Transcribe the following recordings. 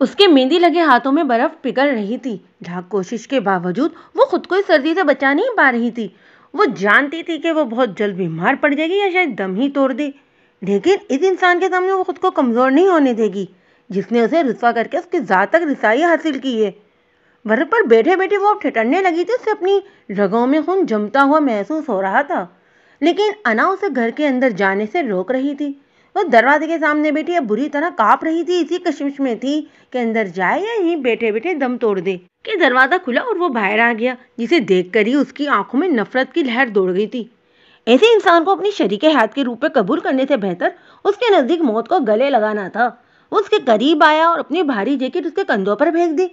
اس کے مہندی لگے ہاتھوں میں برف پگھل رہی تھی۔ لاکھ کوشش کے باوجود وہ خود کو اس سردی سے بچا نہیں پا رہی تھی۔ وہ جانتی تھی کہ وہ بہت جلد بیمار پڑ جائے گی یا شاید دم ہی توڑ دے، لیکن اس انسان کے سامنے وہ خود کو کمزور نہیں ہونے دے گی جس نے اسے رسوا کر کے اس کی ذات تک رسائی حاصل کی ہے۔ برف پر بیٹھے بیٹھے وہ اب ٹھٹرنے لگی تھی، اسے اپنی رگوں میں خون جمتا ہوا محسوس ہو رہا تھا، لیکن انا اسے گھر کے اندر جانے سے روک رہی تھی۔ وہ دروازے کے سامنے بیٹھی اب بری طرح کانپ رہی تھی، اسی کشمکش میں تھی کہ اندر جائے یا یہیں بیٹھے بیٹھے دم توڑ دے کہ دروازہ کھلا اور وہ باہر آ گیا، جسے دیکھ کر ہی اس کی آنکھوں میں نفرت کی لہر دوڑ گئی تھی۔ ایسے انسان کو اپنی شریک حیات کے روپ میں قبول کرنے سے بہتر اس کے نزدیک موت کو گلے لگانا تھا۔ وہ اس کے قریب آیا اور اپنی بھاری جیکٹ اس کے کندھوں پر پھینک دی۔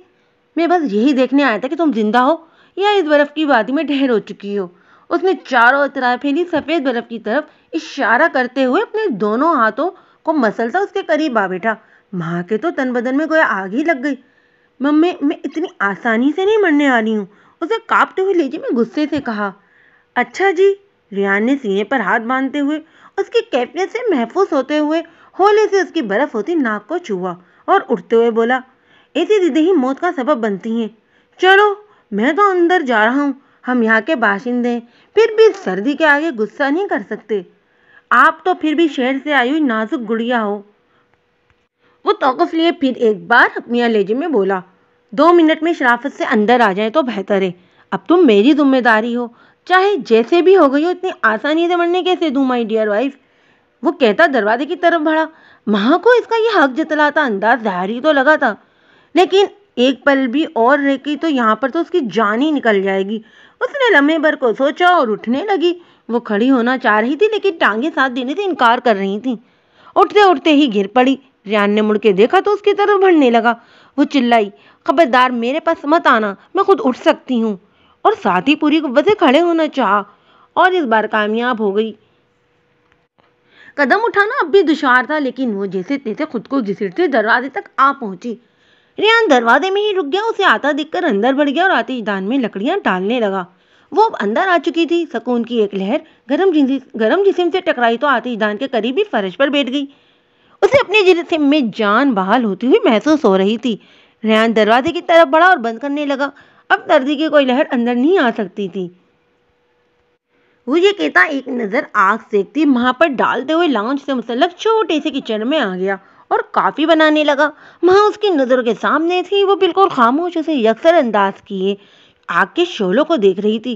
میں بس یہی دیکھنے آیا تھا کہ تم زندہ ہو یا اس برف کی وادی میں ڈھیر ہو چکی ہو۔ اس نے چاروں طرف پھیلی سفید برف کی طرف اشارہ کرتے ہوئے اپنے دونوں ہاتھوں کو مسلتا اس کے قریب آ بیٹھا۔ ماں کے تو تن بدن میں گویا آگ ہی لگ گئی۔ ممی، میں اتنی آسانی سے نہیں مرنے والی ہوں، اسے کانپتے ہوئے لہجے میں غصے سے کہا۔ اچھا جی، ریان نے سینے پر ہاتھ باندھتے ہوئے اس کی کیفیت سے محفوظ ہوتے ہوئے ہولے سے اس کی برف ہوتی ناک کو چھوا اور اٹھتے ہوئے بولا، ایسی ضدیں ہی موت کا سبب بنتی ہیں۔ چلو، میں تو اندر جا رہا ہوں، ہم یہاں کے باشندے ہیں، پھر بھی سردی کے آگے غصہ نہیں کر سکتے۔ آپ تو پھر بھی شہر سے آئی ہوئی نازک گڑیا ہو۔ وہ توقف لیے پھر ایک بار اپنی لہجے میں بولا، 2 منٹ میں شرافت سے اندر آ جائیں تو بہتر ہے۔ اب تم میری ذمہ داری ہو، چاہے جیسے بھی ہو گئی ہو، اتنی آسانی سے مرنے کیسے دوں مائی ڈیئر وائف۔ وہ کہتا دروازے کی طرف بڑھا۔ ماں کو اس کا یہ حق جتلاتا انداز ظاہری تو لگا تھا، لیکن ایک پل بھی اور رکی تو یہاں پر تو اس کی جان ہی نکل جائے گی۔ اس نے لمحے بھر کو سوچا اور اٹھنے لگی۔ وہ کھڑی ہونا چاہ رہی تھی لیکن ٹانگیں ساتھ دینے سے انکار کر رہی تھیں۔ اٹھتے اٹھتے ہی گر پڑی۔ ریان نے مڑ کے دیکھا تو اس کی طرف بڑھنے لگا۔ وہ چلائی، خبردار میرے پاس مت آنا، میں خود اٹھ سکتی ہوں، اور ساتھ ہی پوری قوت سے کھڑے ہونا چاہا اور اس بار کامیاب ہو گئی۔ قدم اٹھانا اب بھی دشوار تھا، لیکن وہ جیسے تیسے خود کو گھسیٹتے دروازے تک آ پہنچی۔ ریان دروازے میں ہی رک گیا، اسے آتا دیکھ کر اندر بڑھ گیا اور آتش دان میں لکڑیاں ڈالنے لگا۔ وہ اب اندر آ چکی تھی۔ سکون کی ایک لہر گرم جسم سے ٹکرائی تو آتش دان کے قریب ہی فرش پر بیٹھ گئی۔ اسے اپنے جسم میں جان بحال ہوتی ہوئی محسوس ہو رہی تھی۔ ریان دروازے کی طرف بڑھا اور بند کرنے لگا۔ اب سردی کی کوئی لہر اندر نہیں آ سکتی تھی۔ وہ یہ کہتا ایک نظر آگ سیکتی ماں پر ڈالتے ہوئے لاؤنج سے مسلح چھوٹے سے کچن میں آ گیا اور کافی بنانے لگا۔ ماں اس کی نظروں کے سامنے تھی، وہ بالکل خاموش اسے یکسر انداز کیے آگ کے شعلوں کو دیکھ رہی تھی۔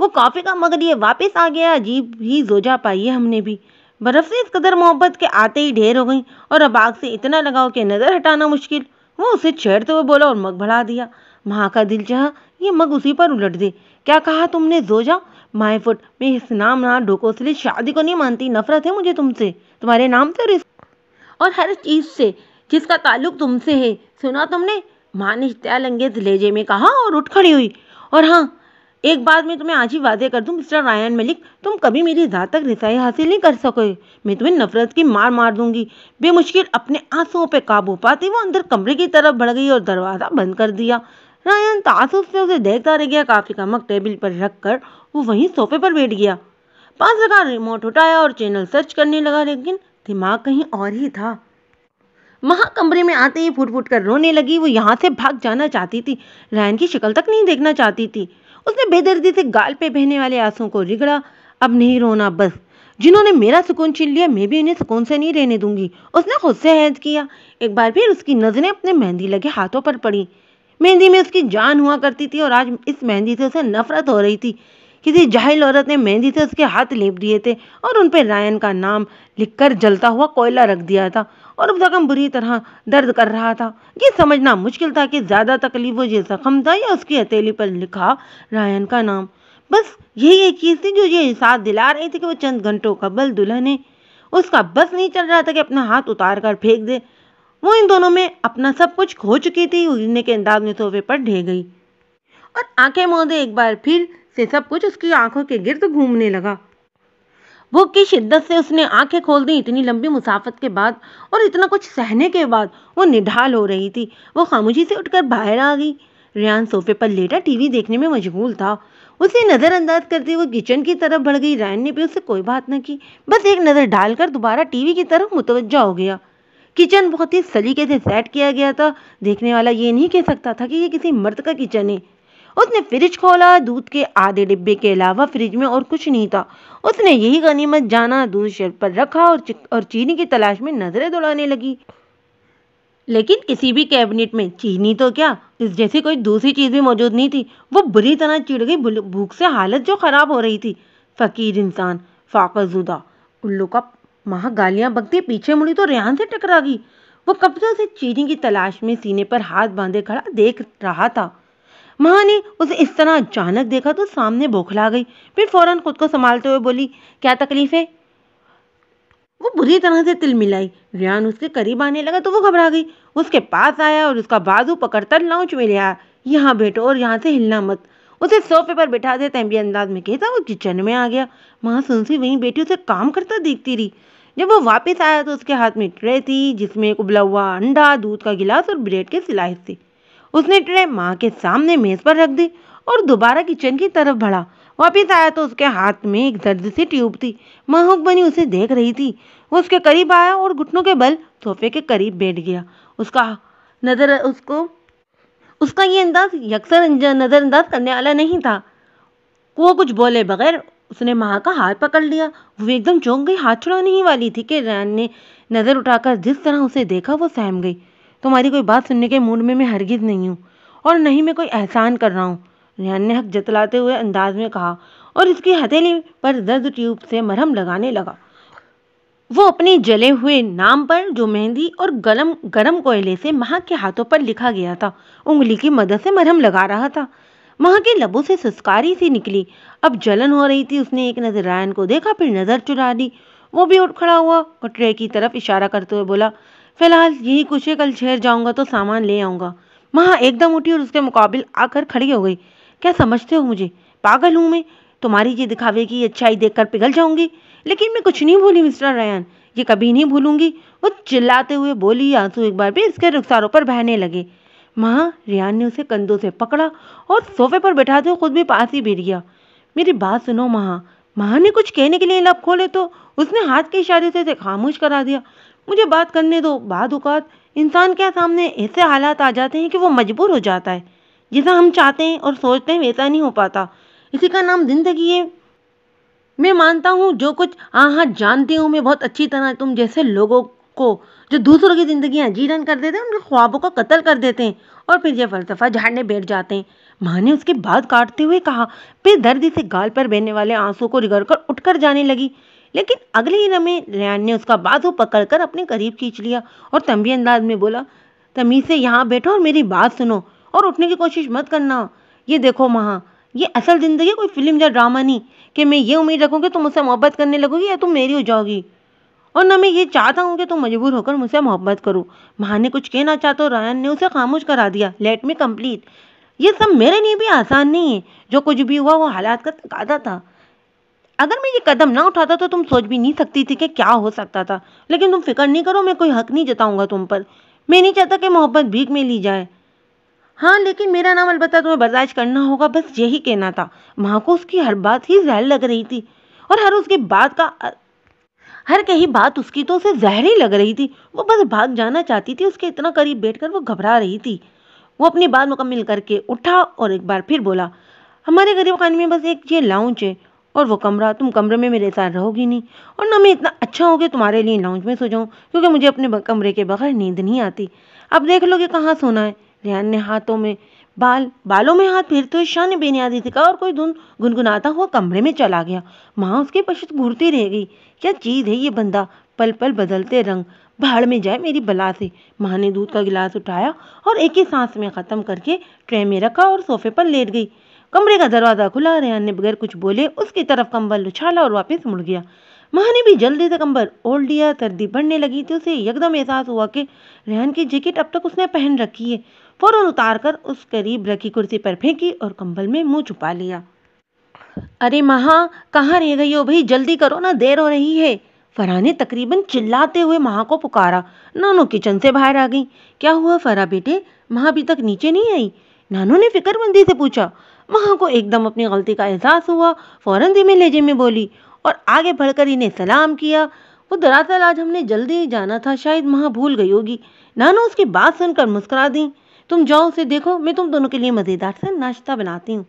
وہ کافی کا مگر یہ واپس آ گیا، عجیب ہی زوجہ پائی ہے ہم نے بھی۔ برف سے اس قدر محبت کے آتے ہی ڈھیر ہو گئی اور اب آگ سے اتنا لگاؤ کہ نظر ہٹانا مشکل۔ وہ اسے چھیڑتے ہوئے بولا اور مگ بڑھا دیا۔ ماں کا دل چاہا یہ مگ اسی پر الٹ دے۔ کیا کہا تم نے زوجہ؟ مائی فٹ، میں اس نام نہ ڈھوکوسلی شادی کو نہیں مانتی، نفرت ہے مجھے تم سے، تمہارے نام سے اور ہر چیز سے جس کا تعلق تم سے ہے۔ سنا تم نے؟ ماں نے اشتعال انگیز لہجے میں کہا اور اٹھ کھڑی ہوئی۔ اور ہاں، ایک بات میں تمہیں آج ہی واضح کر دوں مسٹر ریان ملک، تم کبھی میری ذات تک رسائی حاصل نہیں کر سکو گے۔ میں تمہیں نفرت کی مار دوں گی۔ بے مشکل اپنے آنسوؤں پہ قابو پاتی وہ اندر کمرے کی طرف بڑھ گئی اور دروازہ بند کر دیا۔ ریان تعصب سے اسے دیکھتا رہ گیا۔ کافی کا مگ ٹیبل پر رکھ کر وہ وہیں صوفے پر بیٹھ گیا، پاس رکھا ریموٹ اٹھایا اور چینل سرچ کرنے لگا، لیکن دماغ کہیں اور ہی تھا۔ ماں کمرے میں آتے ہی پھٹ پھٹ کر رونے لگی۔ وہ یہاں سے بھاگ جانا چاہتی تھی، ریان کی شکل تک نہیں دیکھنا چاہتی تھی۔ اس نے بے دردی سے گال پہ بہنے والے آنسوؤں کو رگڑا۔ اب نہیں رونا بس، جنہوں نے میرا سکون چھین لیا میں بھی انہیں سکون سے نہیں رہنے دوں گی۔ اس نے خود سے عہد کیا۔ ایک بار پھر اس کی نظریں اپنے مہندی لگے ہاتھوں پر پڑی۔ مہندی میں اس کی جان ہوا کرتی تھی اور آج اس مہندی سے اسے نفرت ہو رہی تھی۔ کسی جاہل عورت نے مہندی سے اس کے ہاتھ لیپ دیے تھے اور ان پہ ریان کا نام لکھ کر جلتا ہوا کوئلہ رکھ دیا تھا، اور اب زخم بری طرح درد کر رہا تھا۔ یہ سمجھنا مشکل تھا کہ زیادہ تکلیف وہ یہ زخم تھا یا اس کی ہتھیلی پر لکھا ریان کا نام۔ بس یہی ایک چیز تھی جو یہ احساس دلا رہی تھی کہ وہ چند گھنٹوں قبل دلہن ہے۔ اس کا بس نہیں چل رہا تھا کہ اپنا ہاتھ اتار کر پھینک دے۔ وہ ان دونوں میں اپنا سب کچھ کھو چکی تھی۔ گرنے کے انداز میں صوفے پر ڈھہ گئی اور آنکھیں موندے ایک بار پھر سے سب کچھ اس کی آنکھوں کے گرد گھومنے لگا۔ بھوک کی شدت سے اس نے آنکھیں کھول دی۔ اتنی لمبی مسافت کے بعد اور اتنا کچھ سہنے کے بعد وہ نڈھال ہو رہی تھی۔ وہ خاموشی سے اٹھ کر باہر آ گئی۔ ریان صوفے پر لیٹا ٹی وی دیکھنے میں مشغول تھا۔ اسے نظر انداز کرتے ہوئے کچن کی طرف بڑھ گئی۔ ریان نے بھی اس سے کوئی بات نہ کی، بس ایک نظر ڈال کر دوبارہ ٹی وی کی طرف متوجہ ہو گیا۔ کچن بہت ہی سلیقے سے سیٹ کیا گیا تھا، دیکھنے والا یہ نہیں کہہ سکتا تھا کہ یہ کسی مرد کا کچن ہے۔ اس نے فریج کھولا، دودھ کے آدھے ڈبے کے علاوہ فریج میں اور کچھ نہیں تھا۔ اس نے یہی غنیمت جانا، دودھ شیلف پر رکھا اور چینی کی تلاش میں نظریں دوڑانے لگی۔ لیکن کسی بھی کیبنٹ میں چینی تو کیا، اس جیسی کوئی دوسری چیز بھی موجود نہیں تھی۔ وہ بری طرح چڑ گئی، بھوک سے حالت جو خراب ہو رہی تھی۔ فقیر انسان، فاقہ زدہ، الو کا ماں گالیاں بکتی پیچھے مڑی تو ریحان سے ٹکرا گئی۔ وہ کب سے اسے چینی کی تلاش میں سینے پر ہاتھ باندھے کھڑا دیکھ رہا تھا۔ ماں نے اسے اس طرح اچانک دیکھا تو سامنے بوکھلا گئی، پھر فوراً خود کو سنبھالتے ہوئے بولی، کیا تکلیف ہے؟ وہ بری طرح سے تل ملائی۔ ریحان اس کے قریب آنے لگا تو وہ گھبرا گئی، اس کے پاس آیا اور اس کا بازو پکڑ کر لاؤنج میں لے آیا۔ یہاں بیٹھو اور یہاں سے ہلنا مت، اسے صوفے پر بٹھا دے تنبیہ انداز میں کہتا وہ کچن میں آ گیا۔ ماں سنسی وہیں بیٹھی اسے کام کرتا دیکھتی رہی۔ جب وہ واپس آیا تو اس کے ہاتھ میں ٹرے تھی جس میں ایک ابلا ہوا انڈا، دودھ کا گلاس اور بریڈ کے سلائس تھے۔ اس نے ٹرے ماں کے سامنے میز پر رکھ دی اور دوبارہ کچن کی طرف بڑھا۔ واپس آیا تو اس کے ہاتھ میں ایک زرد سی ٹیوب تھی۔ ماں حق بنی اسے دیکھ رہی تھی۔ وہ اس کے قریب آیا اور گھٹنوں کے بل صوفے کے قریب بیٹھ گیا۔ اس کا یہ انداز یکسر نظر انداز کرنے والا نہیں تھا۔ وہ کچھ بولے بغیر اس نے ماں کا ہاتھ پکڑ لیا۔ وہ ایک دم چونک گئی، ہاتھ چھڑانے ہی والی تھی کہ ریحان نے نظر اٹھا کر جس طرح اسے دیکھا وہ سہم گئی۔ تمہاری کوئی بات سننے کے موڈ میں ہرگز نہیں ہوں، اور نہ ہی میں کوئی احسان کر رہا ہوں، ریحان نے حق جتلاتے ہوئے انداز میں کہا اور اس کی ہتھیلی پر زرد ٹیوب سے مرہم لگانے لگا۔ وہ اپنے جلے ہوئے نام پر جو مہندی اور گرم کوئلے سے ماں کے ہاتھوں پر لکھا گیا تھا انگلی کی مدد سے مرہم لگا رہا تھا۔ ماں کے لبوں سے سسکاری سی نکلی، اب جلن ہو رہی تھی۔ اس نے ایک نظر ریحان کو دیکھا، پھر نظر چرا دی۔ وہ بھی اٹھ کھڑا ہوا اور ٹرے کی طرف اشارہ کرتے ہوئے بولا، فی الحال یہی کچھ ہے، کل شہر جاؤں گا تو سامان لے آؤں گا۔ ماں ایک دم اٹھی اور اس کے مقابل آ کر کھڑی ہو گئی۔ کیا سمجھتے ہو مجھے پاگل ہوں میں؟ تمہاری یہ دکھاوے کی اچھائی دیکھ کر پگھل جاؤں گی، لیکن میں کچھ نہیں بھولی مسٹر ریحان، یہ کبھی نہیں بھولوں گی۔ وہ چلاتے ہوئے بولی، آنسو ایک بار پھر اس کے رخساروں پر بہنے لگے۔ ماں، ریحان نے اسے کندھوں سے پکڑا اور صوفے پر بٹھاتے ہوئے خود بھی پاس ہی بیٹھ گیا۔ میری بات سنو ماں۔ ماں نے کچھ کہنے کے لیے لب کھولے تو اس نے ہاتھ کے اشارے سے اسے خاموش کرا دیا۔ مجھے بات کرنے دو۔ بعض اوقات انسان کے سامنے ایسے حالات آ جاتے ہیں کہ وہ مجبور ہو جاتا ہے، جیسا ہم چاہتے ہیں اور سوچتے ہیں ویسا نہیں ہو پاتا۔ اسی کا نام زندگی ہے۔ میں مانتا ہوں جو کچھ ہاں جانتی ہوں میں بہت اچھی طرح، تم جیسے لوگوں کو جو دوسروں کی زندگیاں جیرن کر دیتے ہیں، ان کے خوابوں کا قتل کر دیتے ہیں اور پھر یہ فلسفہ جھاڑنے بیٹھ جاتے ہیں۔ ماں نے اس کی بات کاٹتے ہوئے کہا، پھر درد سے گال پر بہنے والے آنسو کو رگڑ کر اٹھ کر جانے لگی۔ لیکن اگلے ہی لمحے ریحان نے اس کا بازو پکڑ کر اپنے قریب کھینچ لیا اور تنبیہ انداز میں بولا، تمیز سے یہاں بیٹھو اور میری بات سنو اور اٹھنے کی کوشش مت کرنا۔ یہ دیکھو ماں، یہ اصل زندگی کوئی فلم یا ڈرامہ نہیں کہ میں یہ امید رکھوں کہ تم مجھ سے محبت کرنے لگو گی یا تم میری ہو جاؤ گی، اور نہ میں یہ چاہتا ہوں کہ تم مجبور ہو کر مجھ سے محبت کرو۔ ماں نے کچھ کہنا چاہتا اور ریحان نے اسے خاموش کرا دیا۔ Let me complete. یہ سب میرے لیے بھی آسان نہیں ہے، جو کچھ بھی ہوا وہ حالات کا تقاضا تھا۔ اگر میں یہ قدم نہ اٹھاتا تو تم سوچ بھی نہیں سکتی تھی کہ کیا ہو سکتا تھا۔ لیکن تم فکر نہیں کرو، میں کوئی حق نہیں جتاؤں گا تم پر۔ میں نہیں چاہتا کہ محبت بھیک میں لی جائے۔ ہاں لیکن میرا نام البتہ تمہیں برداشت کرنا ہوگا، بس یہی کہنا تھا۔ ماں کو اس کی ہر بات ہی زہر لگ رہی تھی اور ہر کہی بات اس کی تو اسے زہر ہی لگ رہی تھی۔ وہ بس بھاگ جانا چاہتی تھی، اس کے اتنا قریب بیٹھ کر وہ گھبرا رہی تھی۔ وہ اپنی بات مکمل کر کے اٹھا اور ایک بار پھر بولا، ہمارے غریب خانے میں بس ایک یہ لاؤنج ہے اور وہ کمرہ، تم کمرے میں میرے ساتھ رہو گی نہیں، اور نہ میں اتنا اچھا ہوں کہ تمہارے لیے لاؤنج میں سو جاؤں، کیونکہ مجھے اپنے کمرے کے بغیر نیند نہیں آتی۔ اب دیکھ لو کہ کہاں سونا ہے۔ ریحان نے بالوں میں ہاتھ پھیرتے ہوئے شان بے نیازی سے کہا اور کوئی دھن گنگناتا ہوا کمرے میں چلا گیا۔ ماں اس کی پشت گھورتی رہ گئی۔ کیا چیز ہے یہ بندہ، پل پل بدلتے رنگ، بھاڑ میں جائے میری بلا سے۔ ماں نے دودھ کا گلاس اٹھایا اور ایک ہی سانس میں ختم کر کے ٹرے میں رکھا اور صوفے پر لیٹ گئی۔ کمرے کا دروازہ کھلا، ریحان نے بغیر کچھ بولے اس کی طرف کمبل اچھالا اور واپس مڑ گیا۔ ماں نے بھی جلدی سے کمبل اوڑھ لیا۔ سردی بڑھنے لگی تھی۔ اسے یکدم احساس ہوا کہ ریحان کی جیکٹ اب تک اس نے پہن رکھی ہے۔ فوراً اتار کر اس قریب رکھی کرسی پر پھینکی اور کمبل میں منہ چھپا لیا۔ ارے ماں، کہاں رہ گئی ہو بھائی، جلدی کرو نا، دیر ہو رہی ہے۔ فرح نے تقریباً چلاتے ہوئے ماں کو پکارا۔ نانو کچن سے باہر آ گئی۔ کیا ہوا فرح بیٹے، ماں ابھی تک نیچے نہیں آئی؟ نانو نے فکر مندی سے پوچھا۔ ماں کو ایک دم اپنی غلطی کا احساس ہوا، فوراً دھیمے لہجے میں بولی اور آگے بڑھ کر انہیں سلام کیا۔ وہ دراصل آج ہم نے جلدی جانا تھا، شاید ماں بھول گئی ہوگی۔ نانو اس کی بات سن کر مسکرا دی۔ تم جاؤ اسے دیکھو، میں تم دونوں کے لیے مزیدار سے ناشتہ بناتی ہوں۔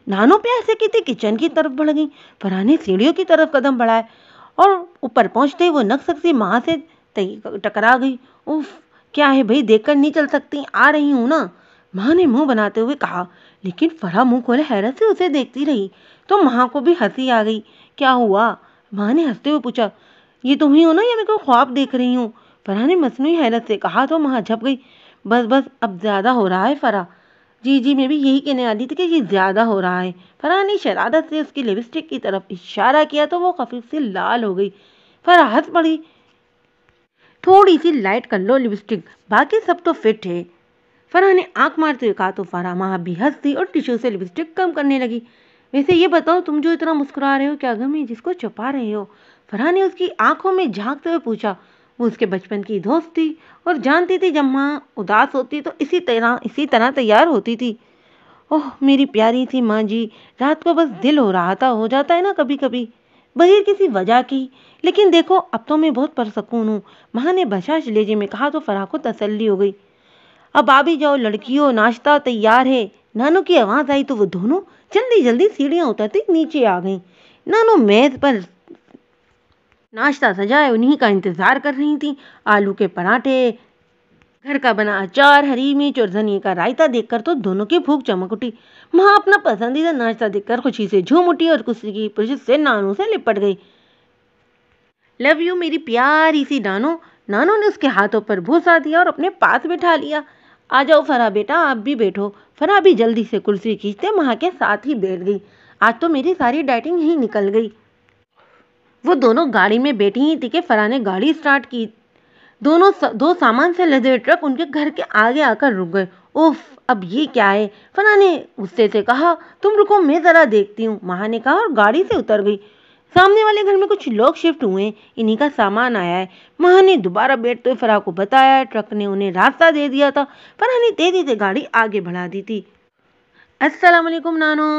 نانو پیار سے کہتے کچن کی طرف بڑھ گئی۔ فرح نے سیڑھیوں کی طرف قدم بڑھائے اور اوپر پہنچتے وہ نک سی ماں سے ٹکرا گئی۔ اوف، کیا ہے بھائی، دیکھ کر نہیں چل سکتی؟ آ رہی ہوں نا، ماں نے منہ بناتے ہوئے کہا، لیکن فرح منہ کھولے حیرت سے اسے دیکھتی رہی۔ تو ماں کو بھی ہنسی آ گئی۔ کیا ہوا؟ ماں نے ہنستے ہوئے پوچھا۔ یہ تم ہی ہو نا یا میں کوئی خواب دیکھ رہی ہوں؟ فرح نے مصنوعی حیرت سے کہا تو ماں جھپ گئی۔ بس بس، اب زیادہ ہو رہا ہے فرح۔ جی میں بھی یہی کہنے والی تھی کہ یہ زیادہ ہو رہا ہے۔ فرح نے شرارت سے اس کی لپسٹک کی طرف اشارہ کیا تو وہ خفیف سی لال ہو گئی۔ فرح ہنس پڑی۔ تھوڑی سی لائٹ کر لو لپسٹک، باقی سب تو فٹ ہے، فرح نے آنکھ مارتے ہوئے کہا تو فرح ماں بھی ہنسی اور ٹشو سے لپسٹک کم کرنے لگی۔ ویسے یہ بتاؤ، تم جو اتنا مسکرا رہے ہو، کیا غم ہے جس کو چھپا رہے ہو؟ فرح نے اس کی آنکھوں میں جھانکتے ہوئے پوچھا۔ وہ اس کے بچپن کی دوست تھی اور جانتی تھی جب ماں اداس ہوتی تو اسی طرح تیار ہوتی تھی۔ اوہ میری پیاری سی ماں جی، رات کو بس دل ہو جاتا ہے نا کبھی کبھی، بغیر کسی وجہ کی، لیکن دیکھو اب تو میں بہت پرسکون ہوں، ماں نے بشاش لہجے میں کہا تو فرح کو تسلی ہو گئی۔ اب آ بھی جاؤ لڑکیوں، ناشتہ تیار ہے۔ نانو کی آواز آئی تو وہ دونوں جلدی سیڑھیاں اترتی نیچے آ گئیں۔ نانو میز پر ناشتہ سجائے انہی کا انتظار کر رہی تھی۔ آلو کے پراٹھے، گھر کا بنا اچار، ہری مرچ اور دھنیا کا رائتا دیکھ کر تو دونوں کی بھوک چمک اٹھی۔ ماں اپنا پسندیدہ ناشتہ دیکھ کر خوشی سے جھوم اٹھی اور کسی کی پرجش سے نانو سے لپٹ گئی۔ لو یو میری پیاری سی نانو۔ نانو نے اس کے ہاتھوں پر بوسہ دیا اور اپنے پاس بٹھا لیا۔ آ جاؤ فرح بیٹا، آپ بھی بیٹھو۔ فرح بھی جلدی سے کرسی کھینچتے ماں کے ساتھ ہی بیٹھ گئی۔ آج تو میری ساری ڈائٹنگ ہی نکل گئی۔ وہ دونوں گاڑی میں بیٹھی ہی تھی کہ فرح نے گاڑی اسٹارٹ کی۔ دو سامان سے لدے ٹرک ان کے گھر کے آگے آ کر رک گئے۔ اوف، اب یہ کیا ہے؟ فرح نے غصے سے کہا۔ تم رکو، میں ذرا دیکھتی ہوں، ماں نے کہا اور گاڑی سے اتر گئی۔ سامنے والے گھر میں کچھ لوگ شفٹ ہوئے ہیں، انہی کا سامان آیا ہے، ماں نے دوبارہ بیٹھتے ہوئے فرح کو بتایا۔ ٹرک نے انہیں راستہ دے دیا تھا۔ فرح نے تیزی سے گاڑی آگے بڑھا دی تھی۔ السلام علیکم نانو۔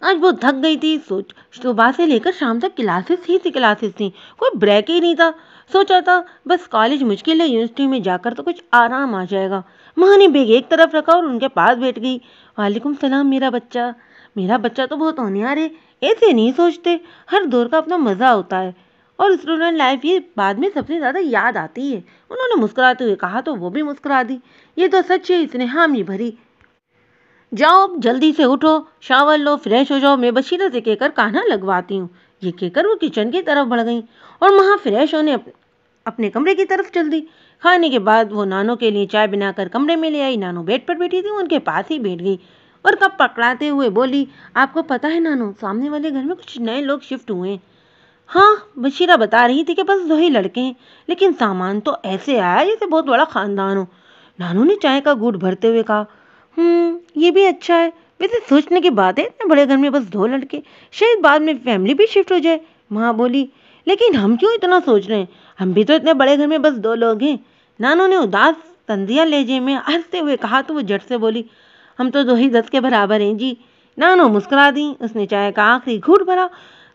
آج وہ تھک گئی تھی، صبح سے لے کر شام تک کلاسز تھیں، کوئی بریک ہی نہیں تھا۔ سوچا تھا بس کالج مشکل ہے، یونیورسٹی میں جا کر تو کچھ آرام آ جائے گا۔ ماں نے بیگ ایک طرف رکھا اور ان کے پاس بیٹھ گئی۔ وعلیکم السلام میرا بچہ تو بہت ہونہار ہے، ایسے نہیں سوچتے، ہر دور کا اپنا مزہ ہوتا ہے اور اسٹوڈنٹ لائف یہ بعد میں سب سے زیادہ یاد آتی ہے، انہوں نے مسکراتے ہوئے کہا تو وہ بھی مسکرا دی۔ یہ تو سچ ہے، اس نے حامی بھری۔ جاؤ جلدی سے اٹھو، شاور لو، فریش ہو جاؤ، میں بشیرہ سے کہہ کر کانہا لگواتی ہوں۔ یہ کہہ کر وہ کچن کی طرف بڑھ گئیں اور ماں فریش ہونے اپنے کمرے کی طرف چل دی۔ کھانے کے بعد وہ نانو کے لیے چائے بنا کر کمرے میں لے آئی۔ نانو بیڈ پر بیٹھی تھی، ان کے پاس ہی بیٹھ گئی اور کپ پکڑاتے ہوئے بولی، آپ کو پتا ہے نانو، سامنے والے گھر میں کچھ نئے لوگ شفٹ ہوئے ہیں۔ ہاں، بشیرہ بتا رہی تھی کہ بس 2 ہی لڑکے ہیں، لیکن سامان تو ایسے آیا جیسے بہت بڑا خاندان ہو۔ نانو نے چائے کا گھونٹ بھرتے ہوئے کہا، یہ بھی اچھا ہے، ویسے سوچنے کی بات ہے، اتنے بڑے گھر میں بس 2 لڑکے، شاید بعد میں فیملی بھی شفٹ ہو جائے۔ ماں بولی، لیکن ہم کیوں اتنا سوچ رہے ہیں، ہم بھی تو اتنے بڑے گھر میں بس 2 لوگ ہیں۔ نانو نے اداس طنزیہ لہجے میں ہنستے ہوئے کہا تو وہ جھٹ سے بولی، ہم تو 2 ہی 10 کے برابر ہیں جی۔ نانو مسکرا دی۔ اس نے چائے کا آخری گھونٹ بھرا،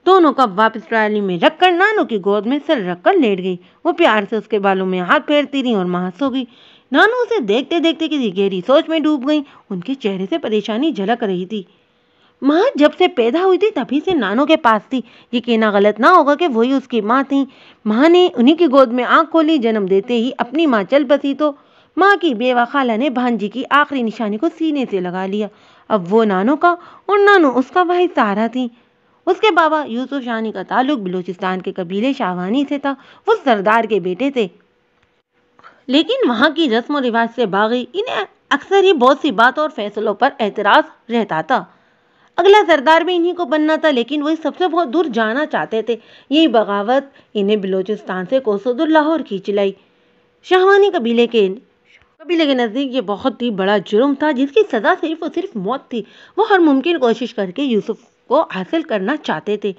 دونوں کپ واپس ٹرالی میں رکھ کر نانو کی گود میں سر رکھ کر لیٹ گئی۔ وہ پیار سے اس کے بالوں میں ہاتھ پھیرتی رہی اور ماں سو گئی۔ نانو اسے دیکھتے دیکھتے کسی گہری سوچ میں ڈوب گئی، ان کے چہرے سے پریشانی جھلک رہی تھی۔ ماں جب سے پیدا ہوئی تھی تبھی سے نانو کے پاس تھی، یہ کہنا غلط نہ ہوگا کہ وہی اس کی ماں تھی۔ ماں نے انہی کی گود میں آنکھ کھولی، جنم دیتے ہی اپنی ماں چل بسی تو ماں کی بیوہ خالہ نے بھانجی کی آخری نشانی کو سینے سے لگا لیا۔ اب وہ نانو کا اور نانو اس کا واحد سہارا تھی۔ اس کے بابا یوسف شانی کا تعلق بلوچستان کے قبیلے شاہوانی سے تھا، وہ سردار کے بیٹے تھے، لیکن وہاں کی رسم و رواج سے باغی، انہیں اکثر ہی بہت سی باتوں اور فیصلوں پر اعتراض رہتا تھا۔ اگلا سردار بھی انہی کو بننا تھا، لیکن وہی سب سے بہت دور جانا چاہتے تھے۔ یہی بغاوت انہیں بلوچستان سے کوسوں دور لاہور کھینچ لائی۔ شاہوانی قبیلے کے نزدیک یہ بہت ہی بڑا جرم تھا جس کی سزا صرف اور صرف موت تھی۔ وہ ہر ممکن کوشش کر کے یوسف کو حاصل کرنا چاہتے تھے۔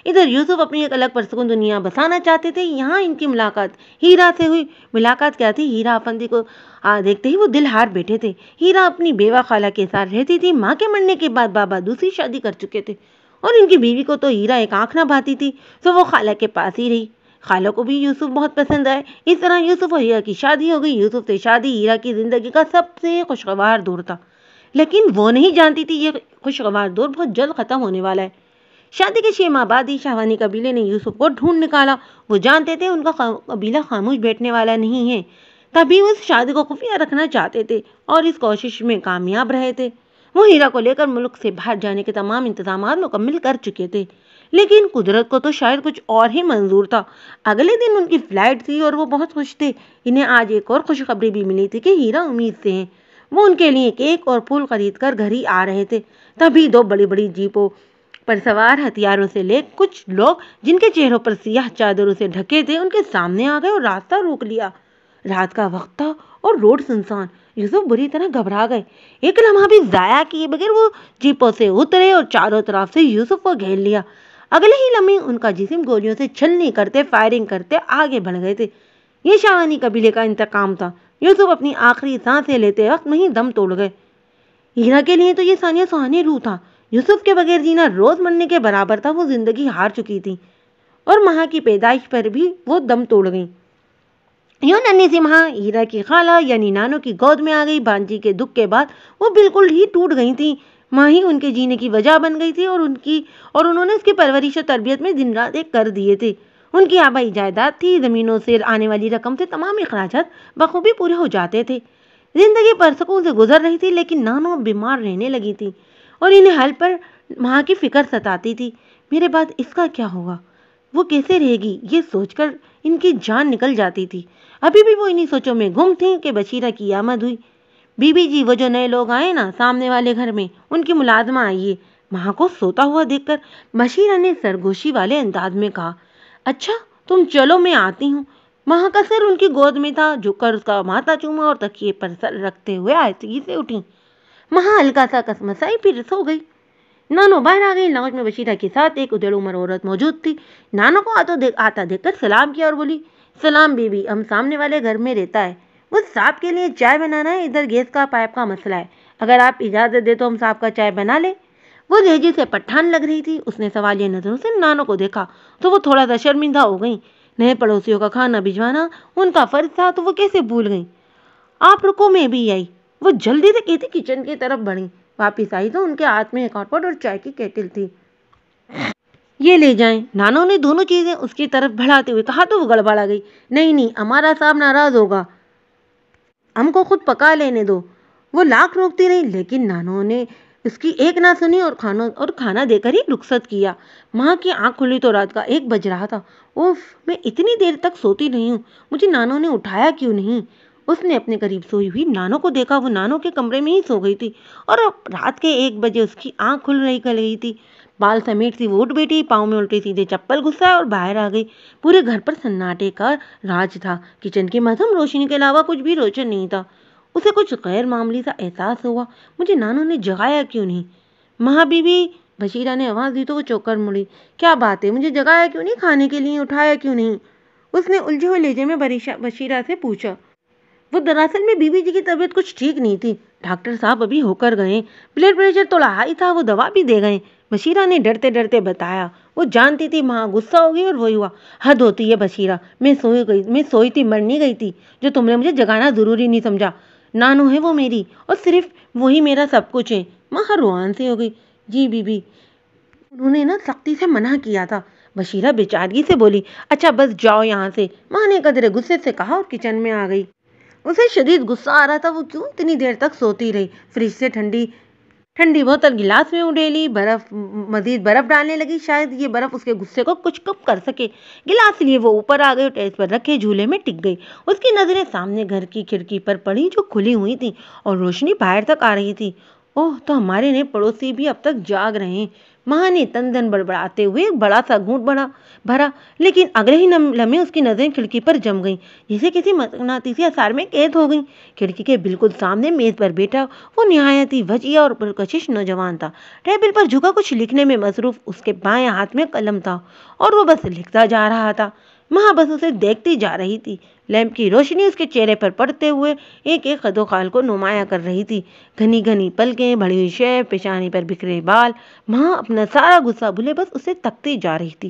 ادھر یوسف اپنی ایک الگ پرسکون دنیا بسانا چاہتے تھے۔ یہاں ان کی ملاقات ہیرا سے ہوئی۔ ملاقات کیا تھی؟ ہیرا افندی کو دیکھتے ہی وہ دل ہار بیٹھے تھے۔ ہیرا اپنی بیوہ خالہ کے ساتھ رہتی تھی۔ ماں کے مرنے کے بعد بابا دوسری شادی کر چکے تھے اور ان کی بیوی کو تو ہیرا ایک آنکھ نہ بھاتی تھی، تو وہ خالہ کے پاس ہی رہی۔ خالہ کو بھی یوسف بہت پسند آئے۔ اس طرح یوسف اور ہیرا کی شادی ہو گئی۔ یوسف سے شادی ہیرا کی زندگی کا سب سے خوشگوار دور تھا، لیکن وہ نہیں جانتی تھی یہ خوشگوار دور بہت جلد ختم ہونے والا ہے۔ شادی کے 6 ماہ بعد ہی شاہوانی قبیلے نے یوسف کو ڈھونڈ نکالا۔ وہ جانتے تھے ان کا قبیلہ خاموش بیٹھنے والا نہیں ہے، تبھی وہ اس شادی کو خفیہ رکھنا چاہتے تھے اور اس کوشش میں کامیاب رہے تھے۔ وہ ہیرا کو لے کر ملک سے باہر جانے کے تمام انتظامات مکمل کر چکے تھے، لیکن قدرت کو تو شاید کچھ اور ہی منظور تھا۔ اگلے دن ان کی فلائٹ تھی اور وہ بہت خوش تھے۔ انہیں آج ایک اور خوشخبری بھی ملی تھی کہ ہیرا امید سے ہیں۔ وہ ان کے لیے کیک اور پھول خرید کر گھر ہی آ رہے تھے، تبھی 2 بڑی بڑی جیپوں پر سوار ہتھیاروں سے لے کچھ لوگ جن کے چہروں پر سیاہ چادروں سے ڈھکے تھے ان کے سامنے آ گئے اور راستہ روک لیا۔ رات کا وقت تھا اور روڈ سنسان۔ یوسف بری طرح گھبرا گئے۔ ایک لمحہ بھی ضائع کیے بغیر وہ جیپوں سے اترے اور چاروں طرف سے یوسف کو گھیر لیا۔ اگلے ہی لمحے ان کا جسم گولیوں سے چھلنی کرتے فائرنگ کرتے آگے بڑھ گئے تھے۔ یہ شاہوانی قبیلے کا انتقام تھا۔ یوسف اپنی آخری سانسیں لیتے وقت وہیں دم توڑ گئے۔ ہیرا کے لیے تو یہ ثانیہ سہانی روح تھا۔ یوسف کے بغیر جینا روز مرنے کے برابر تھا۔ وہ زندگی ہار چکی تھی اور ماں کی پیدائش پر بھی وہ دم توڑ گئی۔ یوں ننھی سی ماں ہیرا کی خالہ یعنی نانو کی گود میں آ گئی۔ بانجی کے دکھ کے بعد وہ بالکل ہی ٹوٹ گئی تھی۔ ماں ہی ان کے جینے کی وجہ بن گئی تھی اور انہوں نے اس کی پرورش و تربیت میں دن رات ایک کر دیے تھے۔ ان کی آبائی جائیداد تھی، زمینوں سے آنے والی رقم سے تمام اخراجات بخوبی پورے ہو جاتے تھے۔ زندگی پرسکون سے گزر رہی تھی، لیکن نانو بیمار رہنے لگی تھی اور انہیں حل پر ماں کی فکر ستاتی تھی۔ میرے بعد اس کا کیا ہوگا، وہ کیسے رہے گی، یہ سوچ کر ان کی جان نکل جاتی تھی۔ ابھی بھی وہ انہی سوچوں میں گم تھیں کہ بشیرہ کی آمد ہوئی۔ بی بی جی، وہ جو نئے لوگ آئے نا سامنے والے گھر میں، ان کی ملازمہ آئی ہے۔ ماں کو سوتا ہوا دیکھ کر بشیرہ نے سرگوشی والے انداز میں کہا، اچھا تم چلو میں آتی ہوں۔ ماں کا سر ان کی گود میں تھا، جھک کر اس کا ماتھا چوما اور تکیے پر سر رکھتے ہوئے آہستگی سے اٹھی۔ ماں ہلکا سا کسمسائی پھر سو گئی۔ نانو باہر آ گئی۔ لاؤنج میں بشیرہ کے ساتھ ایک ادھیڑ عمر عورت موجود تھی۔ نانو کو آتا دیکھ کر سلام کیا اور بولی، سلام بی بی، ہم سامنے والے گھر میں رہتا ہے، وہ صاحب کے لیے چائے بنانا ہے، ادھر گیس کا پائپ کا مسئلہ ہے، اگر آپ اجازت دے تو ہم صاحب کا چائے بنا لیں۔ وہ لہجے سے پٹھان لگ رہی تھی۔ اس نے سوالیہ نظروں سے نانو کو دیکھا تو وہ تھوڑا سا شرمندہ ہو گئی۔ نئے پڑوسیوں کا کھانا بھجوانا ان کا فرض تھا تو وہ کیسے بھول گئی۔ آپ رکو، میں بھی آئی۔ وہ جلدی سے کہتی کچن کی طرف بڑھی۔ واپس آئی تو ان کے ہاتھ میں ایک ہاٹ پاٹ اور چائے کی کیٹل تھی۔ یہ لے جائیں۔ نانو نے دونوں چیزیں اس کی طرف بڑھاتے ہوئے کہا تو وہ گڑبڑا گئی۔ نہیں، ہمارا صاحب ناراض ہوگا، ہم کو خود پکا لینے دو۔ وہ لاکھ روکتی رہی، لیکن نانو نے اس کی ایک نہ سنی اور کھانا دے کر ہی رخصت کیا۔ ماں کی آنکھ کھلی تو رات کا 1 بج رہا تھا۔ اوف، میں اتنی دیر تک سوتی رہی ہوں، مجھے نانو نے اٹھایا کیوں نہیں؟ اس نے اپنے قریب سوئی ہوئی نانو کو دیکھا۔ وہ نانو کے کمرے میں ہی سو گئی تھی اور رات کے 1 بجے اس کی آنکھ کھل گئی تھی۔ بال سمیٹ سی وہ اٹھ بیٹھی، پاؤں میں الٹے سیدھے چپل گھسا اور باہر آ گئی۔ پورے گھر پر سناٹے کا راج تھا۔ کچن کی مدھم روشنی کے علاوہ کچھ بھی روشن نہیں تھا۔ اسے کچھ غیر معمولی سا احساس ہوا، مجھے نانو نے جگایا کیوں نہیں؟ ماں بی بی، بشیرہ نے آواز دی تو وہ چوک کر مڑی۔ کیا بات ہے، مجھے جگایا کیوں نہیں، کھانے کے لیے اٹھایا کیوں نہیں؟ اس نے الجھے ہوئے لہجے میں بشیرہ سے پوچھا۔ وہ دراصل میں بی بی جی کی طبیعت کچھ ٹھیک نہیں تھی، ڈاکٹر صاحب ابھی ہو کر گئے، بلڈ پریشر تھوڑا ہائی تھا، وہ دوا بھی دے گئے، بشیرہ نے ڈرتے ڈرتے بتایا۔ وہ جانتی تھی ماں غصہ ہوگی اور وہی ہوا۔ حد ہوتی ہے بشیرہ، میں سوئی تھی، مر نہیں گئی تھی جو تم نے مجھے جگانا ضروری نہیں سمجھا۔ نانو ہے وہ میری، اور صرف وہی میرا سب کچھ ہے۔ ماں روان سی ہو گئی۔ جی بی بی، انہوں نے سختی سے منع کیا تھا، بشیرہ بیچارگی سے بولی۔ اچھا بس جاؤ یہاں سے، ماں نے قدرے غصے سے کہا اور کچن میں آ گئی۔ اسے شدید غصہ آ رہا تھا، وہ کیوں اتنی دیر تک سوتی رہی۔ فریج سے ٹھنڈی بوتل گلاس میں اڈیلی، مزید برف ڈالنے لگی، شاید یہ برف اس کے غصے کو کچھ کم کر سکے۔ گلاس لیے وہ اوپر آ گئی اور ٹیرس پر رکھے جھولے میں ٹک گئی۔ اس کی نظریں سامنے گھر کی کھڑکی پر پڑی جو کھلی ہوئی تھی اور روشنی باہر تک آ رہی تھی۔ اوہ، تو ہمارے نئے پڑوسی بھی اب تک جاگ رہے ہیں۔ ماں نے تن بڑبڑاتے ہوئے ایک بڑا سا گھونٹ بھرا، لیکن اگلے ہی لمحے اس کی نظریں کھڑکی پر جم گئیں، جیسے کسی مقناطیسی اثر میں قید ہو گئیں۔ کھڑکی کے بالکل سامنے میز پر بیٹھا وہ نہایت ہی وجیہ اور پرکشش نوجوان تھا۔ ٹیبل پر جھکا کچھ لکھنے میں مصروف، اس کے بائیں ہاتھ میں قلم تھا اور وہ بس لکھتا جا رہا تھا۔ ماں بس اسے دیکھتی جا رہی تھی۔ لیمپ کی روشنی اس کے چہرے پر پڑتے ہوئے ایک ایک خد و خال کو نمایاں کر رہی تھی۔ گھنی پلکیں، بڑھی ہوئی شیب، پیشانی پر بکھرے بال۔ ماں اپنا سارا غصہ بھولے بس اسے تکتی جا رہی تھی۔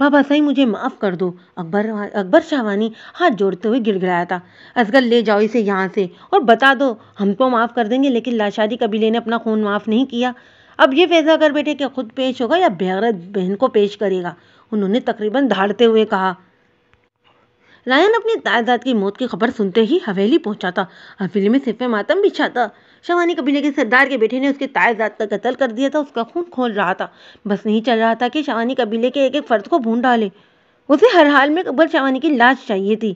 بابا صحیح مجھے معاف کر دو، اکبر شاہوانی ہاتھ جوڑتے ہوئے گڑ گڑایا تھا۔ اصغر لے جاؤ اسے یہاں سے اور بتا دو ہم تو معاف کر دیں گے لیکن لاشادی قبیلے نے اپنا خون معاف نہیں کیا۔ اب یہ فیصلہ کر بیٹھے کہ خود پیش ہوگا یا بےغیرت بہن کو پیش کرے گا، انہوں نے تقریباً دھاڑتے ہوئے کہا۔ رایان اپنی تائزاد کی موت کی خبر سنتے ہی حویلی پہنچا تھا۔ حویلی میں صف ماتم بچھا تھا۔ شاہوانی قبیلے کے سردار کے بیٹے نے اس کے تائزاد کا قتل کر دیا تھا۔ اس کا خون کھول رہا تھا، بس نہیں چل رہا تھا کہ شاہوانی قبیلے کے ایک ایک فرد کو بھون ڈالے۔ اسے ہر حال میں اکبر شاہوانی کی لاش چاہیے تھی۔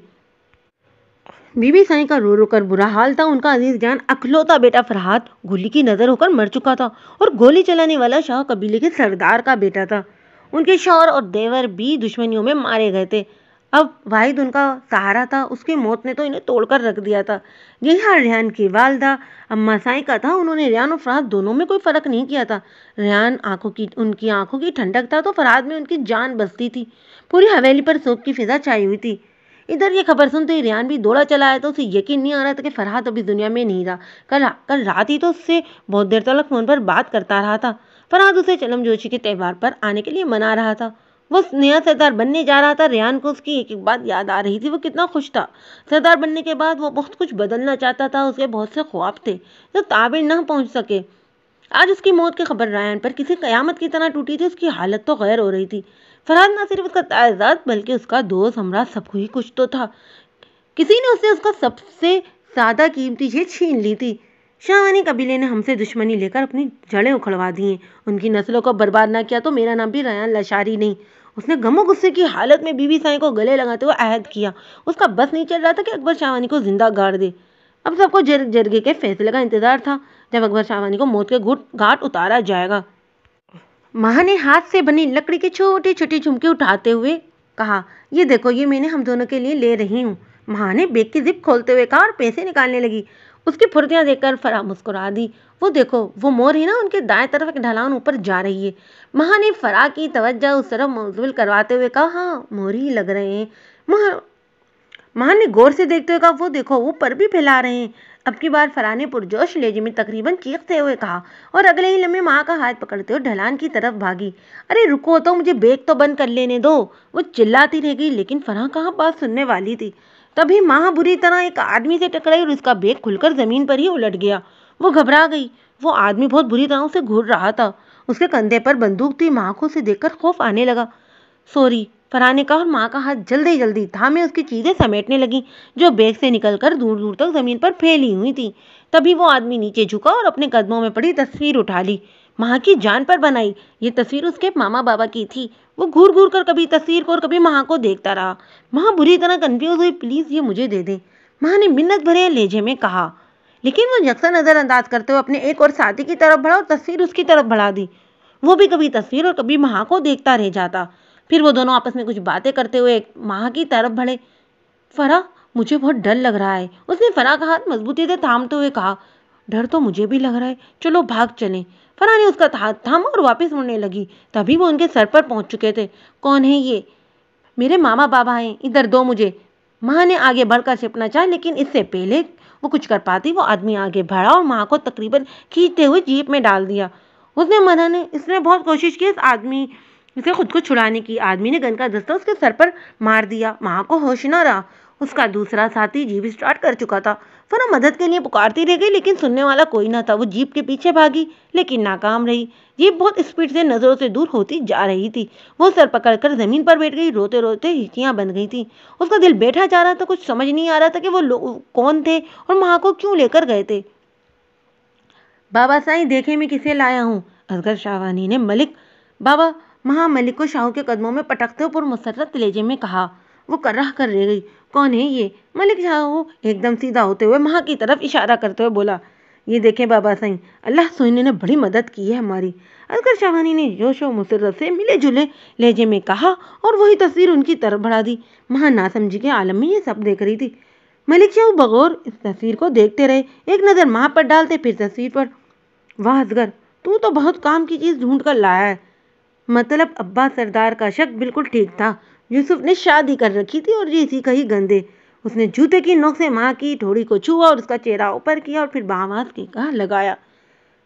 بی بی سائیں کا رو رو کر برا حال تھا۔ ان کا عزیز جان اکلوتا بیٹا فرحات گولی کی نظر ہو کر مر چکا تھا اور گولی چلانے والا شاہ قبیلے کے سردار کا بیٹا تھا۔ ان کے شوہر اور دیور بھی دشمنیوں میں مارے گئے تھے۔ اب واحد ان کا سہارا تھا، اس کی موت نے تو انہیں توڑ کر رکھ دیا تھا۔ یہی حال ریحان کی والدہ اماں سائیں کا تھا۔ انہوں نے ریحان اور فرحات دونوں میں کوئی فرق نہیں کیا تھا۔ ریحان ان کی آنکھوں کی ٹھنڈک تھا تو فرحات میں ان کی جان بستی تھی۔ پوری حویلی پر سوگ کی فضا چھائی ہوئی تھی۔ ادھر یہ خبر سنتے ہی ریحان بھی دوڑا چلا آیا تو اسے یقین نہیں آ رہا تھا کہ فرحات ابھی دنیا میں نہیں رہا۔ کل رات ہی تو اس سے بہت دیر تک فون پر بات کرتا رہا تھا۔ فرحات اسے چلم جوشی کے تہوار پر آنے کے لیے منا رہا تھا۔ وہ نیا سردار بننے جا رہا تھا۔ ریحان کو اس کی ایک ایک بات یاد آ رہی تھی۔ وہ کتنا خوش تھا۔ سردار بننے کے بعد وہ بہت کچھ بدلنا چاہتا تھا۔ اس کے بہت سے خواب تھے جو تعبیر نہ پہنچ سکے۔ آج اس کی موت کی خبر ریحان پر کسی قیامت کی طرح ٹوٹی تھی۔ اس کی حالت تو غیر ہو رہی تھی۔ فرحات نہ صرف اس کا تائزاد بلکہ اس کا دوست ہمراہ سب کو ہی کچھ تو تھا۔ کسی نے اس کا سب سے زیادہ قیمتی چیز چھین لی تھی۔ شاہوانی قبیلے نے ہم سے دشمنی لے کر اپنی جڑیں اکھڑوا دی ہیں۔ ان کی نسلوں کو برباد نہ کیا تو میرا نام بھی ریحان لاشاری نہیں۔ اس نے غم و غصے کی حالت میں بی بی سائیں کو گلے لگاتے ہوئے عہد کیا۔ اس کا بس نہیں چل رہا تھا کہ اکبر شاہوانی کو زندہ گاڑ دے۔ اب سب کو جرگے کے فیصلے کا انتظار تھا جب اکبر شاہوانی کو موت کے گھاٹ اتارا جائے گا۔ ماں نے ہاتھ سے بنی لکڑی کے چھوٹے چھوٹے جھمکے اٹھاتے ہوئے کہا، یہ دیکھو یہ میں نے ہم دونوں کے لیے لے رہی ہوں۔ ماں نے بیگ کی زپ کھولتے ہوئے کہا اور پیسے نکالنے لگی۔ اس کی پھرتیاں دیکھ کر فرح مسکرا دی۔ وہ دیکھو وہ مور ہے نا، ان کے دائیں طرف ایک ڈھلان اوپر جا رہی ہے۔ ماں نے فرح کی توجہ اس طرف مبذول کرواتے ہوئے کہا، ہاں مور ہی لگ رہے ہیں۔ ماں نے غور سے دیکھتے ہوئے کہا، وہ دیکھو وہ پر بھی پھیلا رہے ہیں۔ اب کی بار فرح نے پرجوش لہجے میں تقریباً چیختے ہوئے کہا اور اگلے ہی لمحے ماں کا ہاتھ پکڑتے ہوئے ڈھلان کی طرف بھاگی۔ ارے رکو تو، مجھے بیگ تو بند کر لینے دو، وہ چلاتی رہ گئی لیکن فرح کہاں بات سننے والی تھی۔ تبھی ماں بری طرح ایک آدمی سے ٹکرائی اور اس کا بیگ کھل کر زمین پر ہی الٹ گیا۔ وہ گھبرا گئی۔ وہ آدمی بہت بری طرح اسے گھور رہا تھا۔ اس کے کندھے پر بندوق تھی۔ ماں کو اسے دیکھ کر خوف آنے لگا۔ سوری، فرح نے کہا اور ماں کا ہاتھ جلدی جلدی تھامے اس کی چیزیں سمیٹنے لگی جو بیگ سے نکل کر دور دور تک زمین پر پھیلی ہوئی تھی۔ تبھی وہ آدمی نیچے جھکا اور اپنے قدموں میں پڑی تصویر اٹھا لی۔ ماں کی جان پر بنائی یہ تصویر اس کے ماما بابا کی تھی۔ وہ گھور گھور کر کبھی تصویر کو اور کبھی ماں کو دیکھتا رہا۔ ماں بری طرح کنفیوز ہوئی۔ پلیز یہ مجھے دے دیں، ماں نے منت بھرے لہجے میں کہا، لیکن وہ یکساں نظر انداز کرتے ہوئے اپنے ایک اور ساتھی کی طرف بڑھا اور تصویر اس کی طرف بڑھا دی۔ وہ بھی کبھی تصویر اور کبھی ماں کو دیکھتا رہ جاتا۔ پھر وہ دونوں آپس میں کچھ باتیں کرتے ہوئے ماں کی طرف بڑھے۔ فرح مجھے بہت ڈر لگ رہا ہے، اس نے فرح کا ہاتھ مضبوطی سے تھامتے ہوئے کہا۔ ڈر تو مجھے بھی لگ رہا ہے، چلو بھاگ چلیں۔ فرح نے اس کا ہاتھ تھاما اور واپس مڑنے لگی۔ تبھی وہ ان کے سر پر پہنچ چکے تھے۔ کون ہے یہ؟ میرے ماما بابا ہیں، ادھر دو مجھے۔ ماں نے آگے بڑھ کر چھپنا چاہا لیکن اس سے پہلے وہ کچھ کر پاتی وہ آدمی آگے بڑھا اور ماں کو تقریباً کھینچتے ہوئے جیپ میں ڈال دیا۔ اس نے بہت کوشش کی اس آدمی سے خود کو چھڑانے کی۔ آدمی نے گن کا دستہ اس کے سر پر مار دیا۔ ماں کو ہوش نہ رہا۔ اس کا دوسرا ساتھی جیپ اسٹارٹ کر چکا تھا۔ فرح مدد کے لیے پکارتی رہ گئی لیکن سننے والا کوئی نہ تھا۔ وہ جیپ کے پیچھے بھاگی لیکن ناکام رہی۔ جیپ بہت اسپیڈ سے نظروں سے دور ہوتی جا رہی تھی۔ وہ سر پکڑ کر زمین پر بیٹھ گئی، روتے روتے ہچکیاں بن گئی تھیں۔ اس کا دل بیٹھا جا رہا تھا۔ کچھ سمجھ نہیں آ رہا تھا کہ وہ لوگ کون تھے اور ماں کو کیوں لے کر گئے تھے۔ بابا سائیں دیکھیں میں کسے لایا ہوں، اصغر شاہوانی نے ملک کو شاہو کے قدموں میں پٹکتے ہوئے پرمسرت لہجے میں کہا۔ وہ کرہ کر رہ گئی۔ کون ہے یہ؟ ملک شاہو ایک دم سیدھا ہوتے ہوئے ماں کی طرف اشارہ کرتے ہوئے بولا، یہ دیکھیں بابا سائیں، اللہ سوئنے نے بڑی مدد کی ہے ہماری۔ اصغر شاہوانی نے جوش و مسرت سے ملے جلے لہجے میں کہا اور وہی تصویر ان کی طرف بڑھا دی۔ ماں ناسمجھی کے عالم میں یہ سب دیکھ رہی تھی۔ ملک شاہو بغور اس تصویر کو دیکھتے رہے، ایک نظر ماں پر ڈالتے پھر تصویر پر۔ واہ اصغر، تو بہت کام کی چیز ڈھونڈ کر لایا ہے۔ مطلب ابا سردار کا شک بالکل ٹھیک تھا۔ یوسف نے شادی کر رکھی تھی اور یہ اسی کا ہی گندے۔ اس نے جوتے کی نوک سے ماں کی ٹھوڑی کو چھوا اور اس کا چہرہ اوپر کیا اور پھر بآواز کے کہا لگایا،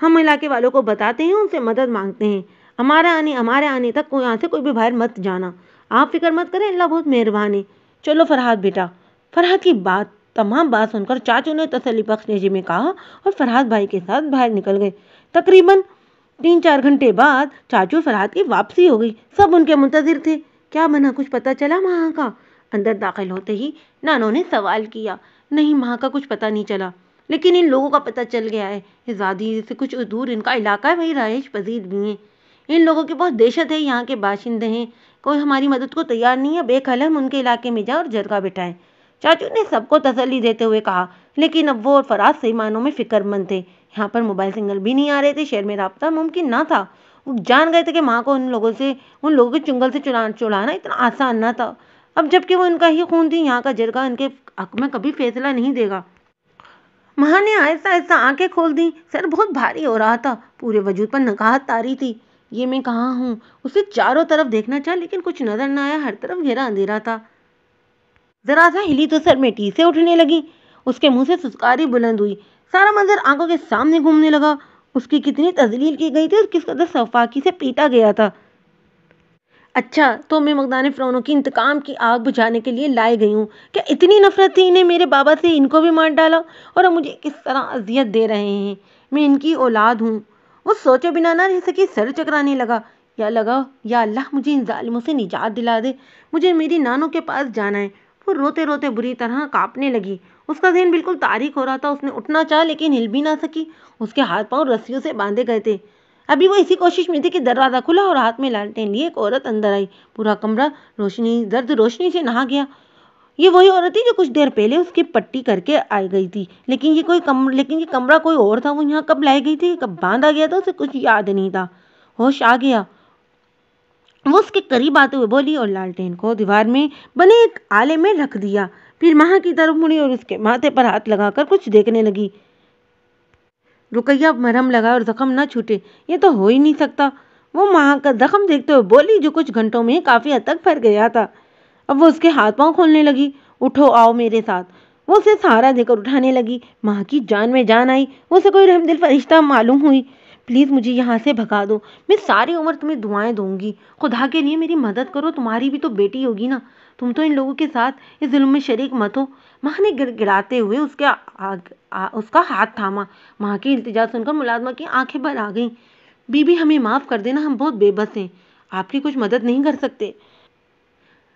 ہم علاقے والوں کو بتاتے ہیں، ان سے مدد مانگتے ہیں۔ ہمارے آنے تک یہاں سے کوئی بھی باہر مت جانا۔ آپ فکر مت کریں، اللہ بہت مہربان ہے۔ چلو فرحات بیٹا۔ فرحات کی تمام بات سن کر چاچو نے تسلی بخش لہجے میں کہا اور فرحات بھائی کے ساتھ باہر نکل گئے۔ تقریباً 3-4 گھنٹے بعد چاچو فرحات کی واپسی ہو گئی۔ سب ان کے منتظر تھے۔ کیا بنا، کچھ پتہ چلا مہا کا؟ اندر داخل ہوتے ہی نانو نے سوال کیا۔ نہیں، مہا کا کچھ پتہ نہیں چلا، لیکن ان لوگوں کا پتہ چل گیا ہے۔ اس وادی سے کچھ دور ان کا علاقہ ہے، وہی رہائش پذیر بھی ہیں۔ ان لوگوں کی بہت دہشت ہے، یہاں کے باشندے ہیں، کوئی ہماری مدد کو تیار نہیں ہے۔ بے خل ہم ان کے علاقے میں جائیں اور جرگہ بٹھائیں۔ چاچو نے سب کو تسلی دیتے ہوئے کہا، لیکن اب وہ اور فرحات صحیح معنوں میں فکر مند تھے۔ یہاں پر موبائل سگنل بھی نہیں آ رہے تھے، شہر میں رابطہ ممکن نہ تھا۔ وہ جان گئے تھے کہ ماں کو ان لوگوں کے چنگل سے چھڑانا اتنا آسان نہ تھا۔ اب جبکہ وہ ان کا ہی خون تھی، یہاں کا جرگہ ان کے حق میں کبھی فیصلہ نہیں دے گا۔ ماں نے آہستہ آہستہ آنکھیں کھول دیں۔ سر بہت بھاری ہو رہا تھا، پورے وجود پر نقاہت طاری تھی۔ یہ میں کہاں ہوں؟ اسے چاروں طرف دیکھنا چاہا، لیکن کچھ نظر نہ آیا۔ ہر طرف گھیرا اندھیرا تھا۔ ذرا سا ہلی تو سر میں ٹیسیں اٹھنے لگی۔ اس کے منہ سے سسکاری بلند ہوئی۔ سارا منظر آنکھوں کے سامنے گھومنے لگا۔ اس کی کتنی تذلیل کی گئی تھی اور کس قدر سفاکی سے پیٹا گیا تھا۔ اچھا، تو میں مقدان فرعونوں کی انتقام کی آگ بجھانے کے لیے لائی گئی ہوں۔ کیا اتنی نفرت تھی انہیں میرے بابا سے؟ ان کو بھی مار ڈالا اور اب مجھے کس طرح اذیت دے رہے ہیں۔ میں ان کی اولاد ہوں۔ وہ سوچے بنا نہ رہ سکی، سر چکرانے لگا۔ یا اللہ مجھے ان ظالموں سے نجات دلا دے، مجھے میری نانو کے پاس جانا ہے۔ وہ روتے روتے بری طرح کانپنے لگی۔ اس کا ذہن بالکل تاریک ہو رہا تھا۔ اس نے اٹھنا چاہا لیکن ہل بھی نہ سکی۔ اس کے ہاتھ پاؤں رسیوں سے باندھے گئے تھے۔ ابھی وہ اسی کوشش میں تھی کہ دروازہ کھلا اور ہاتھ میں لالٹین لیے ایک عورت اندر آئی۔ پورا کمرہ زرد روشنی سے نہا گیا۔ یہ وہی عورت تھی جو کچھ دیر پہلے اس کی پٹی کر کے آئی گئی تھی، لیکن یہ کمرہ کوئی اور تھا۔ وہ یہاں کب لائی گئی تھی، کب باندھا گیا تھا، اسے کچھ یاد نہیں تھا۔ ہوش آ گیا۔ وہ اس کے قریب آتے ہوئے بولی اور لالٹین کو دیوار میں بنے ایک آلے میں رکھ دیا۔ پھر ماں کی طرف مڑی اور اس کے ماتھے پر ہاتھ لگا کر کچھ دیکھنے لگی۔ رقیہ مرہم لگا اور زخم نہ چھوٹے، یہ تو ہو ہی نہیں سکتا۔ وہ ماں کا زخم دیکھتے ہوئے بولی جو کچھ گھنٹوں میں کافی حد تک پھر گیا تھا۔ اب وہ اس کے ہاتھ پاؤں کھولنے لگی۔ اٹھو، آؤ میرے ساتھ۔ وہ اسے سہارا دے کر اٹھانے لگی۔ ماں کی جان میں جان آئی۔ وہ اسے کوئی رحم دل فرشتہ معلوم ہوئی۔ پلیز مجھے یہاں سے بھگا دو، میں ساری عمر تمہیں دعائیں دوں گی۔ خدا کے لیے میری مدد کرو، تمہاری بھی تو بیٹی ہوگی نا، تم تو ان لوگوں کے ساتھ اس ظلم میں شریک مت ہو۔ ماں نے گڑ گڑاتے ہوئے اس کا ہاتھ تھاما۔ ماں کی التجا سن کر ملازمہ کی آنکھیں بھر آ گئیں۔ بی بی ہمیں معاف کر دینا، ہم بہت بے بس ہیں، آپ کی کچھ مدد نہیں کر سکتے۔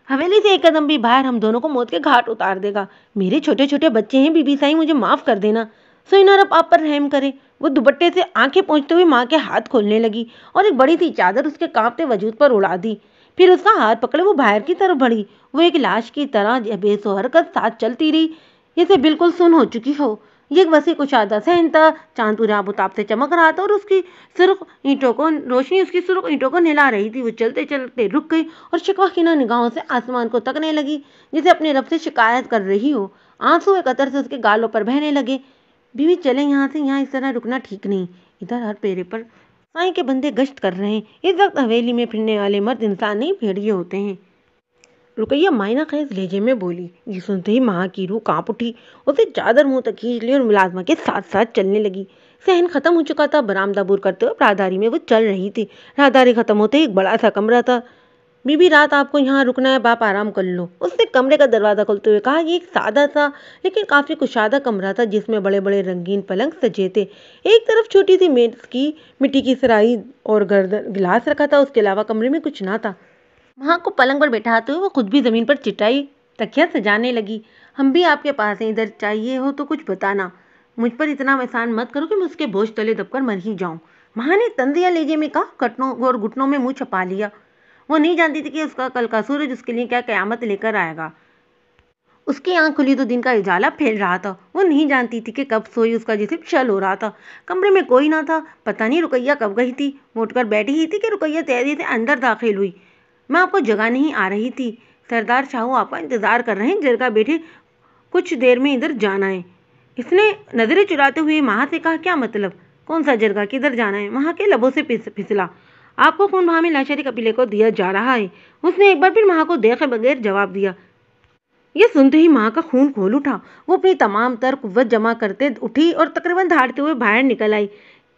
حویلی سے ایک قدم بھی باہر ہم دونوں کو موت کے گھاٹ اتار دے گا۔ میرے چھوٹے چھوٹے بچے ہیں، بی بی سائی مجھے معاف کر دینا۔ سوئنہ رب آپ پر رحم کرے۔ وہ دوپٹے سے آنکھیں پوچھتے ہوئے ماں کے ہاتھ کھولنے لگی اور ایک بڑی سی چادر اس کے کانپتے وجود پر اڑا دی۔ پھر اس کا ہاتھ پکڑے وہ باہر کی طرف بڑھی۔ وہ ایک لاش کی طرح بے سو حرکت ساتھ چلتی رہی، جیسے بالکل سن ہو چکی ہو۔ یہ وسیع کشادہ صحن تھا۔ چاند پورے آب و تاب سے چمک رہا تھا اور روشنی اس کی سرخ اینٹوں کو نہلا رہی تھی۔ وہ چلتے چلتے رک گئی اور شکوہ کینہ نگاہوں سے آسمان کو تکنے لگی، جسے اپنے رب سے شکایت کر رہی ہو۔ آنسو ایک قطر سے اس کے گالوں پر بہنے لگے۔ بیوی چلیں یہاں سے، یہاں اس طرح رکنا ٹھیک نہیں۔ ادھر ہر پیرے پر سائیں کے بندے گشت کر رہے ہیں۔ اس وقت حویلی میں پھرنے والے مرد انسان نہیں، بھیڑیے ہوتے ہیں۔ رقیہ مائنہ خیز لہجے میں بولی۔ یہ سنتے ہی ماں کی روح کانپ اٹھی۔ اسے چادر منہ تک کھینچ لی اور ملازمہ کے ساتھ ساتھ چلنے لگی۔ صحن ختم ہو چکا تھا۔ برآمدہ عبور کرتے ہوئے راہداری میں وہ چل رہی تھی۔ راہداری ختم ہوتے ہی ایک بڑا سا کمرہ تھا۔ بی بی رات آپ کو یہاں رکنا ہے، باپ آرام کر لو، اس نے کمرے کا دروازہ کھولتے ہوئے کہا۔ یہ ایک سادہ سا لیکن کافی کشادہ کمرہ تھا، جس میں بڑے بڑے رنگین پلنگ سجے تھے۔ ایک طرف چھوٹی سی میز کی مٹی کی سرائی اور گلاس رکھا تھا، اس کے علاوہ کمرے میں کچھ نہ تھا۔ ماں کو پلنگ پر بیٹھاتے ہوئے وہ خود بھی زمین پر چٹائی تکیا سجانے لگی۔ ہم بھی آپ کے پاس ہیں، ادھر چاہیے ہو تو کچھ بتانا، مجھ پر اتنا احسان مت کرو کہ میں اس کے بوجھ تلے دب کر مر ہی جاؤں۔ ماں نے تنزیہ لہجے میں کہا اور گھٹنوں میں منہ چھپا لیا۔ وہ نہیں جانتی تھی کہ اس کا کل کا سورج اس کے لیے کیا قیامت لے کر آئے گا۔ اس کی آنکھ کھلی تو دن کا اجالا پھیل رہا تھا۔ وہ نہیں جانتی تھی کہ کب سوئی اس کا جسم شل ہو رہا تھا۔ کمرے میں کوئی نہ تھا۔ پتہ نہیں رقیہ کب گئی تھی۔ وہ اٹھ کر بیٹھی ہی تھی کہ رقیہ تیزی سے اندر داخل ہوئی۔ میں آپ کو جگانے ہی آ رہی تھی، سردار شاہو آپ کا انتظار کر رہے ہیں، جرگہ بیٹھے کچھ دیر میں ادھر جانا ہے۔ اس نے نظریں چراتے ہوئے ماں سے کہا۔ کیا مطلب؟ کون سا جرگہ، کدھر جانا ہے؟ ماں کے لبوں سے پھسلا۔ آپ کو خون بہا میں لاشری قبیلے کو دیا جا رہا ہے۔ اس نے ایک بار پھر ماں کو دیکھے بغیر جواب دیا۔ یہ سنتے ہی ماں کا خون کھول اٹھا۔ وہ اپنی تمام تر قوت جمع کرتے اٹھی اور تقریباً دھاڑتے ہوئے باہر نکل آئی۔